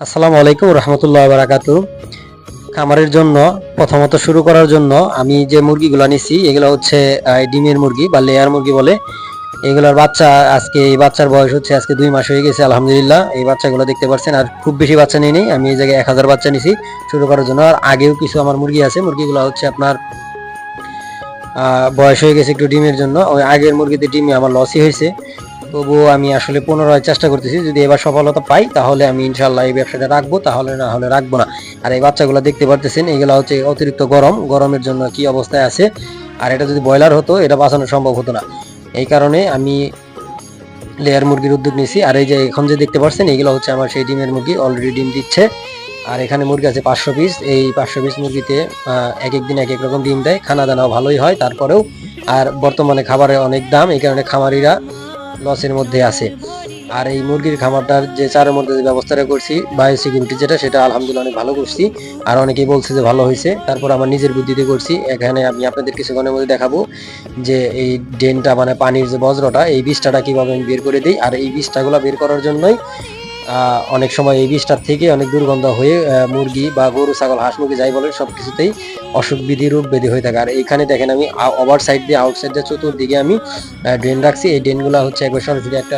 আসসালামু আলাইকুম রহমতুল্লাহ বারাকাতু। খামারের জন্য প্রথমত শুরু করার জন্য আমি যে মুরগিগুলো নিছি এগুলো হচ্ছে ডিমের মুরগি বা লেয়ার মুরগি বলে। এগুলোর বাচ্চা আজকে এই বাচ্চার বয়স হচ্ছে আজকে 2 মাস হয়ে গেছে আলহামদুলিল্লাহ। এই বাচ্চাগুলো দেখতে পাচ্ছেন, আর খুব বেশি বাচ্চা নিই নি, আমি এই জায়গায় 1000 বাচ্চা নিছি শুরু করার জন্য। আর আগেও কিছু আমার মুরগি আছে, মুরগিগুলো হচ্ছে আপনার বয়স হয়ে গেছে একটু ডিমের জন্য। ওই আগের মুরগিতে ডিমে আমার লসই হয়েছে, তবুও আমি আসলে পুনরায় চেষ্টা করতেছি, যদি এবার সফলতা পাই তাহলে আমি ইনশাল্লাহ এই ব্যবসাটা রাখবো, তাহলে না হলে রাখবো না। আর এই বাচ্চাগুলো দেখতে পারতেছেন, এগুলো হচ্ছে অতিরিক্ত গরমের জন্য কি অবস্থায় আছে। আর এটা যদি ব্রয়লার হতো এটা বাঁচানো সম্ভব হতো না, এই কারণে আমি লেয়ার মুরগির উদ্যোগ নিয়েছি। আর এই যে এখন যে দেখতে পাচ্ছেন এগুলো হচ্ছে আমার সেই ডিমের মুরগি, অলরেডি ডিম দিচ্ছে। আর এখানে মুরগি আছে 500 পিস। এই 500 পিস মুরগিতে এক এক দিন এক এক রকম ডিম দেয়, খানা দানাও ভালোই হয় তারপরেও। আর বর্তমানে খাবারের অনেক দাম, এই কারণে খামারিরা লসের মধ্যে আছে। আর এই মুরগির খামারটার যে চারের মধ্যে যে ব্যবস্থাটা করছি বায়োসিকিউরিটি যেটা, সেটা আলহামদুলিল্লাহ অনেক ভালো করছি। আর অনেকেই বলছে যে ভালো হয়েছে, তারপর আমার নিজের বুদ্ধিতে করছি। এখানে আমি আপনাদের কিছুক্ষণের মধ্যে দেখাবো যে এই ড্রেনটা মানে পানির যে বজ্রটা, এই বীজটা কিভাবে আমি বের করে দিই। আর এই বীজটাগুলো বের করার জন্যই অনেক সময় এই বীজটার থেকে অনেক দুর্গন্ধ হয়ে মুরগি বা গরু ছাগল হাঁস মুরগি যাই বলেন সব কিছুতেই অসুখ বিধি রোগ ব্যাধি হয়ে থাকে। আর এইখানে দেখেন আমি ওভার সাইড দিয়ে আউটসাইড দিয়ে চতুর্দিকে আমি ড্রেন রাখছি। এই ড্রেনগুলো হচ্ছে একবার সরাসরি একটা